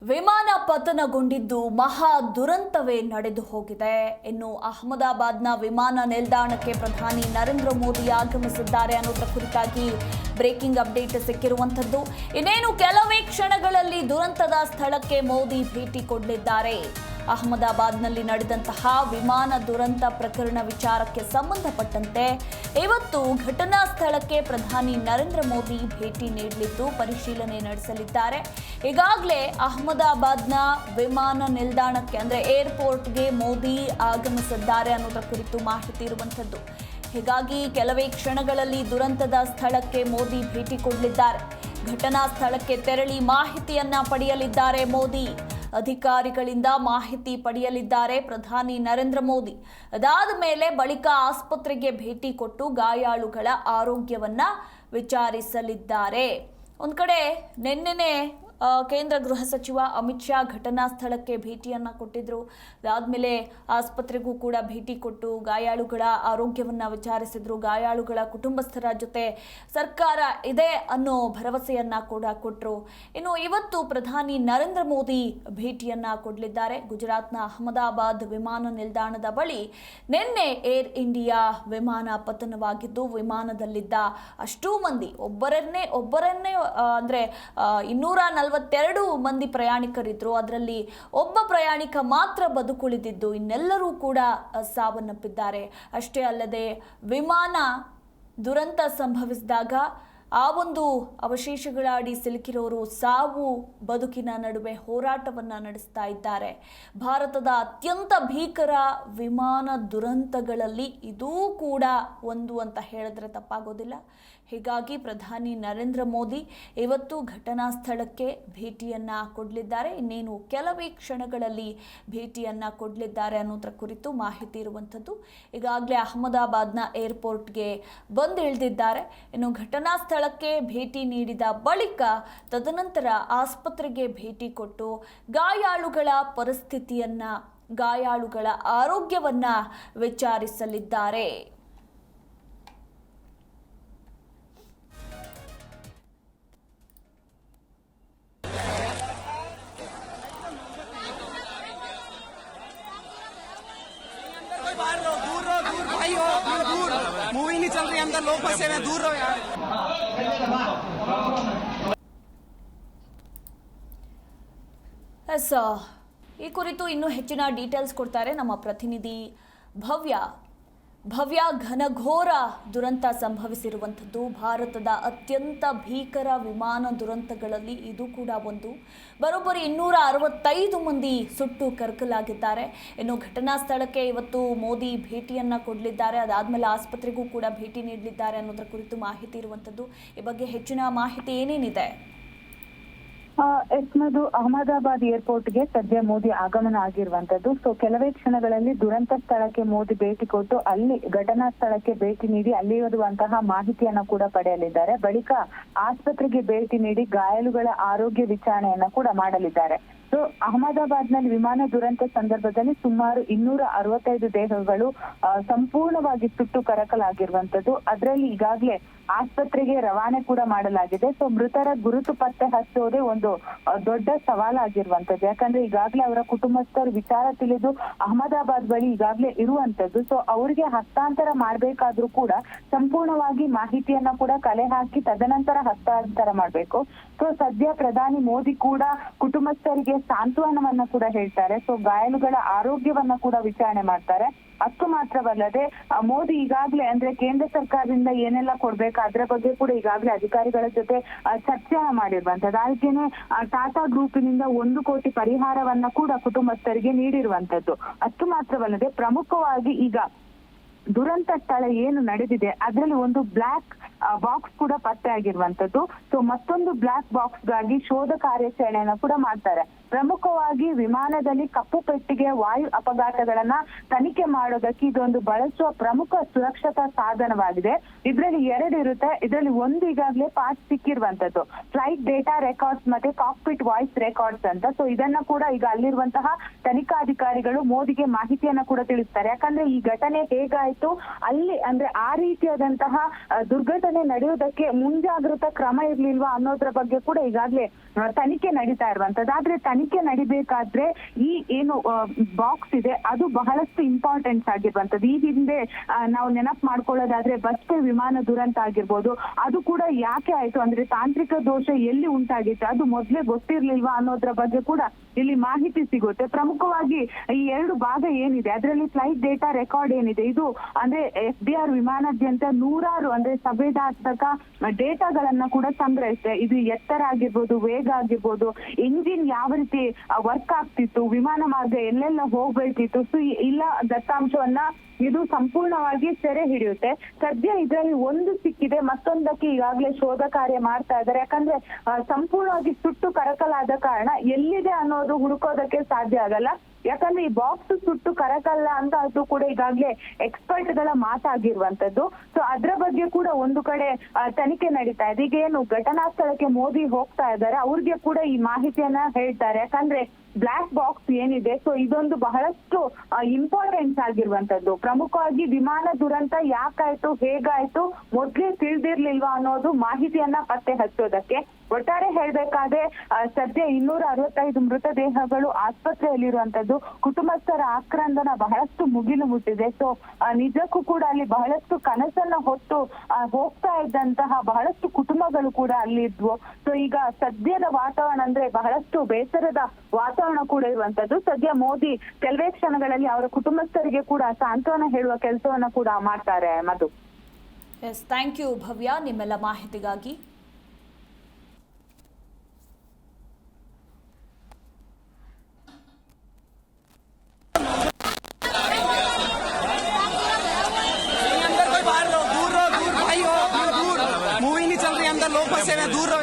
ವಿಮಾನ ಪತನಗೊಂಡಿದ್ದು ಮಹಾ ದುರಂತವೇ ನಡೆದು ಹೋಗಿದೆ. ಇನ್ನು ಅಹಮದಾಬಾದ್ನ ವಿಮಾನ ನಿಲ್ದಾಣಕ್ಕೆ ಪ್ರಧಾನಿ ನರೇಂದ್ರ ಮೋದಿ ಆಗಮಿಸಿದ್ದಾರೆ ಅನ್ನೋದರ ಕುರಿತಾಗಿ ಬ್ರೇಕಿಂಗ್ ಅಪ್ಡೇಟ್ ಸಿಕ್ಕಿರುವಂಥದ್ದು. ಇನ್ನೇನು ಕೆಲವೇ ಕ್ಷಣಗಳಲ್ಲಿ ದುರಂತದ ಸ್ಥಳಕ್ಕೆ ಮೋದಿ ಭೇಟಿ ಕೊಡಲಿದ್ದಾರೆ. ಅಹಮದಾಬಾದ್ನಲ್ಲಿ ನಡೆದಂತಹ ವಿಮಾನ ದುರಂತ ಪ್ರಕರಣ ವಿಚಾರಕ್ಕೆ ಸಂಬಂಧಪಟ್ಟಂತೆ ಇವತ್ತು ಘಟನಾ ಸ್ಥಳಕ್ಕೆ ಪ್ರಧಾನಿ ನರೇಂದ್ರ ಮೋದಿ ಭೇಟಿ ನೀಡಲಿದ್ದು ಪರಿಶೀಲನೆ ನಡೆಸಲಿದ್ದಾರೆ. ಈಗಾಗಲೇ ಅಹಮದಾಬಾದ್ನ ವಿಮಾನ ನಿಲ್ದಾಣಕ್ಕೆ ಅಂದರೆ ಏರ್ಪೋರ್ಟ್ಗೆ ಮೋದಿ ಆಗಮಿಸಿದ್ದಾರೆ ಅನ್ನೋದರ ಕುರಿತು ಮಾಹಿತಿ ಇರುವಂಥದ್ದು. ಹೀಗಾಗಿ ಕೆಲವೇ ಕ್ಷಣಗಳಲ್ಲಿ ದುರಂತದ ಸ್ಥಳಕ್ಕೆ ಮೋದಿ ಭೇಟಿ ಕೊಡಲಿದ್ದಾರೆ. ಘಟನಾ ಸ್ಥಳಕ್ಕೆ ತೆರಳಿ ಮಾಹಿತಿಯನ್ನ ಪಡೆಯಲಿದ್ದಾರೆ ಮೋದಿ. ಅಧಿಕಾರಿಗಳಿಂದ ಮಾಹಿತಿ ಪಡೆಯಲಿದ್ದಾರೆ ಪ್ರಧಾನಿ ನರೇಂದ್ರ ಮೋದಿ. ಅದಾದ ಮೇಲೆ ಬಳಿಕ ಆಸ್ಪತ್ರೆಗೆ ಭೇಟಿ ಕೊಟ್ಟು ಗಾಯಾಳುಗಳ ಆರೋಗ್ಯವನ್ನ ವಿಚಾರಿಸಲಿದ್ದಾರೆ. ಒಂದು ಕಡೆ ನಿನ್ನೆನೆ ಕೇಂದ್ರ ಗೃಹ ಸಚಿವ ಅಮಿತ್ ಶಾ ಘಟನಾ ಸ್ಥಳಕ್ಕೆ ಭೇಟಿಯನ್ನು ಕೊಟ್ಟಿದ್ರು. ಅದಾದಮೇಲೆ ಆಸ್ಪತ್ರೆಗೂ ಕೂಡ ಭೇಟಿ ಕೊಟ್ಟು ಗಾಯಾಳುಗಳ ಆರೋಗ್ಯವನ್ನು ವಿಚಾರಿಸಿದ್ರು. ಗಾಯಾಳುಗಳ ಕುಟುಂಬಸ್ಥರ ಜೊತೆ ಸರ್ಕಾರ ಇದೆ ಅನ್ನೋ ಭರವಸೆಯನ್ನ ಕೂಡ ಕೊಟ್ಟರು. ಇನ್ನು ಇವತ್ತು ಪ್ರಧಾನಿ ನರೇಂದ್ರ ಮೋದಿ ಭೇಟಿಯನ್ನ ಕೊಡಲಿದ್ದಾರೆ. ಗುಜರಾತ್ನ ಅಹಮದಾಬಾದ್ ವಿಮಾನ ನಿಲ್ದಾಣದ ಬಳಿ ನಿನ್ನೆ ಏರ್ ಇಂಡಿಯಾ ವಿಮಾನ ಪತನವಾಗಿದ್ದು ವಿಮಾನದಲ್ಲಿದ್ದ ಅಷ್ಟೂ ಮಂದಿ ಒಬ್ಬರನ್ನೇ ಅಂದರೆ 242 ಮಂದಿ ಪ್ರಯಾಣಿಕರಿದ್ರು. ಅದರಲ್ಲಿ ಒಬ್ಬ ಪ್ರಯಾಣಿಕ ಮಾತ್ರ ಬದುಕುಳಿದಿದ್ದು, ಇನ್ನೆಲ್ಲರೂ ಕೂಡ ಸಾವನ್ನಪ್ಪಿದ್ದಾರೆ. ಅಷ್ಟೇ ಅಲ್ಲದೆ ವಿಮಾನ ದುರಂತ ಸಂಭವಿಸಿದಾಗ ಆ ಒಂದು ಅವಶೇಷಗಳ ಅಡಿ ಸಿಲುಕಿರೋರು ಸಾವು ಬದುಕಿನ ನಡುವೆ ಹೋರಾಟವನ್ನು ನಡೆಸ್ತಾ ಇದ್ದಾರೆ. ಭಾರತದ ಅತ್ಯಂತ ಭೀಕರ ವಿಮಾನ ದುರಂತಗಳಲ್ಲಿ ಇದೂ ಕೂಡ ಒಂದು ಅಂತ ಹೇಳಿದ್ರೆ ತಪ್ಪಾಗೋದಿಲ್ಲ. ಹೀಗಾಗಿ ಪ್ರಧಾನಿ ನರೇಂದ್ರ ಮೋದಿ ಇವತ್ತು ಘಟನಾ ಸ್ಥಳಕ್ಕೆ ಭೇಟಿಯನ್ನು ಕೊಡಲಿದ್ದಾರೆ. ಇನ್ನೇನು ಕೆಲವೇ ಕ್ಷಣಗಳಲ್ಲಿ ಭೇಟಿಯನ್ನು ಕೊಡಲಿದ್ದಾರೆ ಅನ್ನೋದರ ಕುರಿತು ಮಾಹಿತಿ ಇರುವಂಥದ್ದು. ಈಗಾಗಲೇ ಅಹಮದಾಬಾದ್ನ ಏರ್ಪೋರ್ಟ್ಗೆ ಬಂದು ಇಳಿದಿದ್ದಾರೆ. ಇನ್ನು ಘಟನಾ ಸ್ಥಳಕ್ಕೆ ಭೇಟಿ ನೀಡಿದ ಬಳಿಕ ತದನಂತರ ಆಸ್ಪತ್ರೆಗೆ ಭೇಟಿ ಕೊಟ್ಟು ಗಾಯಾಳುಗಳ ಪರಿಸ್ಥಿತಿಯನ್ನು, ಗಾಯಾಳುಗಳ ಆರೋಗ್ಯವನ್ನು ವಿಚಾರಿಸಲಿದ್ದಾರೆ. मूवी नहीं चल रही, अंदर लोग फंसे हुए, दूर रहो यार। ಎಸ್, ಈ ಕುರಿತು ಇನ್ನೂ ಹೆಚ್ಚಿನ ಡೀಟೇಲ್ಸ್ ಕೊಡ್ತಾರೆ ನಮ್ಮ ಪ್ರತಿನಿಧಿ ಭವ್ಯ. ಘನಘೋರ ದುರಂತ ಸಂಭವಿಸಿರುವಂಥದ್ದು. ಭಾರತದ ಅತ್ಯಂತ ಭೀಕರ ವಿಮಾನ ದುರಂತಗಳಲ್ಲಿ ಇದು ಕೂಡ ಒಂದು. ಬರೋಬ್ಬರಿ 265 ಮಂದಿ ಸುಟ್ಟು ಕರಕಲಾಗಿದ್ದಾರೆ. ಇನ್ನು ಘಟನಾ ಸ್ಥಳಕ್ಕೆ ಇವತ್ತು ಮೋದಿ ಭೇಟಿಯನ್ನು ಕೊಡಲಿದ್ದಾರೆ. ಅದಾದಮೇಲೆ ಆಸ್ಪತ್ರೆಗೂ ಕೂಡ ಭೇಟಿ ನೀಡಲಿದ್ದಾರೆ ಅನ್ನೋದರ ಕುರಿತು ಮಾಹಿತಿ ಇರುವಂಥದ್ದು. ಈ ಬಗ್ಗೆ ಹೆಚ್ಚಿನ ಮಾಹಿತಿ ಏನೇನಿದೆ? ಎಸ್ಮದು ಅಹಮದಾಬಾದ್ ಏರ್ಪೋರ್ಟ್ಗೆ ಸದ್ಯ ಮೋದಿ ಆಗಮನ ಆಗಿರುವಂತದ್ದು. ಸೊ ಕೆಲವೇ ಕ್ಷಣಗಳಲ್ಲಿ ದುರಂತ ಸ್ಥಳಕ್ಕೆ ಮೋದಿ ಭೇಟಿ ಕೊಟ್ಟು ಅಲ್ಲಿ ಘಟನಾ ಸ್ಥಳಕ್ಕೆ ಭೇಟಿ ನೀಡಿ ಅಲ್ಲಿರುವಂತಹ ಮಾಹಿತಿಯನ್ನ ಕೂಡ ಪಡೆಯಲಿದ್ದಾರೆ. ಬಳಿಕ ಆಸ್ಪತ್ರೆಗೆ ಭೇಟಿ ನೀಡಿ ಗಾಯಾಳುಗಳ ಆರೋಗ್ಯ ವಿಚಾರಣೆಯನ್ನ ಕೂಡ ಮಾಡಲಿದ್ದಾರೆ. ಸೊ ಅಹಮದಾಬಾದ್ ನಲ್ಲಿ ವಿಮಾನ ದುರಂತ ಸಂದರ್ಭದಲ್ಲಿ ಸುಮಾರು 265 ದೇಹಗಳು ಸಂಪೂರ್ಣವಾಗಿ ಸುಟ್ಟು ಕರಕಲಾಗಿರುವಂತದ್ದು. ಅದರಲ್ಲಿ ಈಗಾಗಲೇ ಆಸ್ಪತ್ರೆಗೆ ರವಾನೆ ಕೂಡ ಮಾಡಲಾಗಿದೆ. ಸೊ ಮೃತರ ಗುರುತು ಪತ್ತೆ ಹಚ್ಚೋದೇ ಒಂದು ದೊಡ್ಡ ಸವಾಲಾಗಿರುವಂತದ್ದು. ಯಾಕಂದ್ರೆ ಈಗಾಗಲೇ ಅವರ ಕುಟುಂಬಸ್ಥರು ವಿಚಾರ ತಿಳಿದು ಅಹಮದಾಬಾದ್ ಬಳಿ ಈಗಾಗಲೇ ಇರುವಂತದ್ದು. ಸೊ ಅವರಿಗೆ ಹಸ್ತಾಂತರ ಮಾಡ್ಬೇಕಾದ್ರೂ ಕೂಡ ಸಂಪೂರ್ಣವಾಗಿ ಮಾಹಿತಿಯನ್ನ ಕೂಡ ಕಲೆ ಹಾಕಿ ತದನಂತರ ಹಸ್ತಾಂತರ ಮಾಡ್ಬೇಕು. ಸೊ ಸದ್ಯ ಪ್ರಧಾನಿ ಮೋದಿ ಕೂಡ ಕುಟುಂಬಸ್ಥರಿಗೆ ಸಾಂತ್ವನವನ್ನ ಕೂಡ ಹೇಳ್ತಾರೆ. ಸೊ ಗಾಯಾಳುಗಳ ಆರೋಗ್ಯವನ್ನ ಕೂಡ ವಿಚಾರಣೆ ಮಾಡ್ತಾರೆ. ಅಷ್ಟು ಮಾತ್ರವಲ್ಲದೆ ಮೋದಿ ಈಗಾಗಲೇ ಅಂದ್ರೆ ಕೇಂದ್ರ ಸರ್ಕಾರದಿಂದ ಏನೆಲ್ಲ ಕೊಡ್ಬೇಕು ಅದರ ಬಗ್ಗೆ ಕೂಡ ಈಗಾಗಲೇ ಅಧಿಕಾರಿಗಳ ಜೊತೆ ಚರ್ಚೆಯನ್ನ ಮಾಡಿರುವಂತದ್ದು. ಅದಕ್ಕೇನೆ ಟಾಟಾ ಗ್ರೂಪಿನಿಂದ 1 ಕೋಟಿ ಪರಿಹಾರವನ್ನ ಕೂಡ ಕುಟುಂಬಸ್ಥರಿಗೆ ನೀಡಿರುವಂತದ್ದು. ಅಷ್ಟು ಮಾತ್ರವಲ್ಲದೆ ಪ್ರಮುಖವಾಗಿ ಈಗ ದುರಂತ ಸ್ಥಳ ಏನು ನಡೆದಿದೆ ಅದರಲ್ಲಿ ಒಂದು ಬ್ಲಾಕ್ ಬಾಕ್ಸ್ ಕೂಡ ಪತ್ತೆ ಆಗಿರುವಂತದ್ದು. ಸೊ ಮತ್ತೊಂದು ಬ್ಲಾಕ್ ಬಾಕ್ಸ್ ಗಾಗಿ ಶೋಧ ಕಾರ್ಯಾಚರಣೆಯನ್ನ ಕೂಡ ಮಾಡ್ತಾರೆ. ಪ್ರಮುಖವಾಗಿ ವಿಮಾನದಲ್ಲಿ ಕಪ್ಪು ಪೆಟ್ಟಿಗೆ ವಾಯು ಅಪಘಾತಗಳನ್ನ ತನಿಖೆ ಮಾಡೋದಕ್ಕೆ ಇದೊಂದು ಬಳಸುವ ಪ್ರಮುಖ ಸುರಕ್ಷತಾ ಸಾಧನವಾಗಿದೆ. ಇದರಲ್ಲಿ 2 ಇರುತ್ತೆ. ಇದರಲ್ಲಿ ಒಂದು ಈಗಾಗಲೇ ಪಾರ್ಟ್ ಸಿಕ್ಕಿರುವಂತದ್ದು, ಫ್ಲೈಟ್ ಡೇಟಾ ರೆಕಾರ್ಡ್ಸ್ ಮತ್ತೆ ಕಾಕ್ಪಿಟ್ ವಾಯ್ಸ್ ರೆಕಾರ್ಡ್ಸ್ ಅಂತ. ಸೊ ಇದನ್ನ ಕೂಡ ಈಗ ಅಲ್ಲಿರುವಂತಹ ತನಿಖಾಧಿಕಾರಿಗಳು ಮೋದಿಗೆ ಮಾಹಿತಿಯನ್ನ ಕೂಡ ತಿಳಿಸ್ತಾರೆ. ಯಾಕಂದ್ರೆ ಈ ಘಟನೆ ಹೇಗಾಯ್ತು ಅಲ್ಲಿ ಅಂದ್ರೆ ಆ ರೀತಿಯಾದಂತಹ ದುರ್ಘಟನೆ ನಡೆಯುವುದಕ್ಕೆ ಮುಂಜಾಗ್ರತಾ ಕ್ರಮ ಇರ್ಲಿಲ್ವಾ ಅನ್ನೋದ್ರ ಬಗ್ಗೆ ಕೂಡ ಈಗಾಗಲೇ ತನಿಖೆ ನಡೀತಾ ಇರುವಂತದ್ದು. ಆದ್ರೆ ತನಿಖೆ ನಡಿಬೇಕಾದ್ರೆ ಈ ಏನು ಬಾಕ್ಸ್ ಇದೆ ಅದು ಬಹಳಷ್ಟು ಇಂಪಾರ್ಟೆಂಟ್ ಆಗಿರುವಂತದ್ದು. ಈ ಹಿಂದೆ ನಾವು ನೆನಪು ಮಾಡ್ಕೊಳ್ಳೋದಾದ್ರೆ ಬಸ್ ವಿಮಾನ ದುರಂತ ಆಗಿರ್ಬೋದು, ಅದು ಕೂಡ ಯಾಕೆ ಆಯ್ತು ಅಂದ್ರೆ ತಾಂತ್ರಿಕ ದೋಷ ಎಲ್ಲಿ ಉಂಟಾಗಿತ್ತು ಅದು ಮೊದಲೇ ಗೊತ್ತಿರ್ಲಿಲ್ವಾ ಅನ್ನೋದ್ರ ಬಗ್ಗೆ ಕೂಡ ಇಲ್ಲಿ ಮಾಹಿತಿ ಸಿಗುತ್ತೆ. ಪ್ರಮುಖವಾಗಿ ಈ 2 ಭಾಗ ಏನಿದೆ ಅದರಲ್ಲಿ ಫ್ಲೈಟ್ ಡೇಟಾ ರೆಕಾರ್ಡ್ ಏನಿದೆ, ಇದು ಅಂದ್ರೆ FDR ವಿಮಾನಾದ್ಯಂತ ನೂರಾರು ಅಂದ್ರೆ ಸಂವೇದನಾತ್ಮಕ ಡೇಟಾಗಳನ್ನ ಕೂಡ ಸಂಗ್ರಹಿಸುತ್ತೆ. ಇದು ಎತ್ತರ ಆಗಿರ್ಬೋದು, ವೇಗ ಆಗಿರ್ಬೋದು, ಇಂಜಿನ್ ಯಾವ ರೀತಿ ವರ್ಕ್ ಆಗ್ತಿತ್ತು, ವಿಮಾನ ಮಾರ್ಗ ಎಲ್ಲೆಲ್ಲ ಹೋಗ್ಬೇಕಿತ್ತು, ಸೊ ಇಲ್ಲ ದತ್ತಾಂಶವನ್ನ ಇದು ಸಂಪೂರ್ಣವಾಗಿ ಸೆರೆ ಹಿಡಿಯುತ್ತೆ. ಸದ್ಯ ಇದರಲ್ಲಿ ಒಂದು ಸಿಕ್ಕಿದೆ, ಮತ್ತೊಂದಕ್ಕೆ ಈಗಾಗಲೇ ಶೋಧ ಕಾರ್ಯ ಮಾಡ್ತಾ ಇದ್ದಾರೆ. ಯಾಕಂದ್ರೆ ಸಂಪೂರ್ಣವಾಗಿ ಸುಟ್ಟು ಕರಕಲಾದ ಕಾರಣ ಎಲ್ಲಿದೆ ಅನ್ನೋದು ಹುಡುಕೋದಕ್ಕೆ ಸಾಧ್ಯ ಆಗಲ್ಲ. ಯಾಕಂದ್ರೆ ಈ ಬಾಕ್ಸ್ ಸುಟ್ಟು ಕರಕಲ್ಲ ಅಂತ ಅದು ಕೂಡ ಈಗಾಗಲೇ ಎಕ್ಸ್ಪರ್ಟ್ ಗಳ ಮಾತಾಗಿರುವಂತದ್ದು. ಸೊ ಅದ್ರ ಬಗ್ಗೆ ಕೂಡ ಒಂದು ಕಡೆ ತನಿಖೆ ನಡೀತಾ ಇದೆ. ಈಗ ಏನು ಘಟನಾ ಸ್ಥಳಕ್ಕೆ ಮೋದಿ ಹೋಗ್ತಾ ಇದ್ದಾರೆ, ಅವ್ರಿಗೆ ಕೂಡ ಈ ಮಾಹಿತಿಯನ್ನ ಹೇಳ್ತಾರೆ. ಯಾಕಂದ್ರೆ ಬ್ಲಾಕ್ ಬಾಕ್ಸ್ ಏನಿದೆ, ಸೊ ಇದೊಂದು ಬಹಳಷ್ಟು ಇಂಪಾರ್ಟೆಂಟ್ ಆಗಿರುವಂತದ್ದು. ಪ್ರಮುಖವಾಗಿ ವಿಮಾನ ದುರಂತ ಯಾಕಾಯ್ತು, ಹೇಗಾಯ್ತು, ಮೊದ್ಲೇ ತಿಳಿದಿರ್ಲಿಲ್ವಾ ಅನ್ನೋದು ಮಾಹಿತಿಯನ್ನ ಪತ್ತೆ ಹಚ್ಚೋದಕ್ಕೆ. ಒಟ್ಟಾರೆ ಹೇಳ್ಬೇಕಾದ್ರೆ ಸದ್ಯ 265 ಮೃತದೇಹಗಳು ಆಸ್ಪತ್ರೆಯಲ್ಲಿರುವಂತದ್ದು. ಕುಟುಂಬಸ್ಥರ ಆಕ್ರಂದನ ಬಹಳಷ್ಟು ಮುಗಿಲು ಮುಟ್ಟಿದೆ. ಸೊ ನಿಜಕ್ಕೂ ಕೂಡ ಅಲ್ಲಿ ಬಹಳಷ್ಟು ಕನಸನ್ನ ಹೊತ್ತು ಹೋಗ್ತಾ ಇದ್ದಂತಹ ಬಹಳಷ್ಟು ಕುಟುಂಬಗಳು ಕೂಡ ಅಲ್ಲಿ ಇದ್ವು. ಸೊ ಈಗ ಸದ್ಯದ ವಾತಾವರಣ ಅಂದ್ರೆ ಬಹಳಷ್ಟು ಬೇಸರದ ವಾತಾವರಣ ಕೂಡ ಇರುವಂತದ್ದು. ಸದ್ಯ ಮೋದಿ ಕೆಲವೇ ಕ್ಷಣಗಳಲ್ಲಿ ಅವರ ಕುಟುಂಬಸ್ಥರಿಗೆ ಕೂಡ ಸಾಂತ್ವನ ಹೇಳುವ ಕೆಲಸವನ್ನ ಕೂಡ ಮಾಡ್ತಾರೆ. ಮಧು. ಎಸ್, ಥ್ಯಾಂಕ್ ಯು ಭವ್ಯ ನಿಮ್ಮೆಲ್ಲ ಮಾಹಿತಿಗಾಗಿ. अंदर कोई बाहर लो, दूर भाई हो, दूर। मूवी नहीं चल रही, अंदर लोग फंसे हुए, दूर रहो।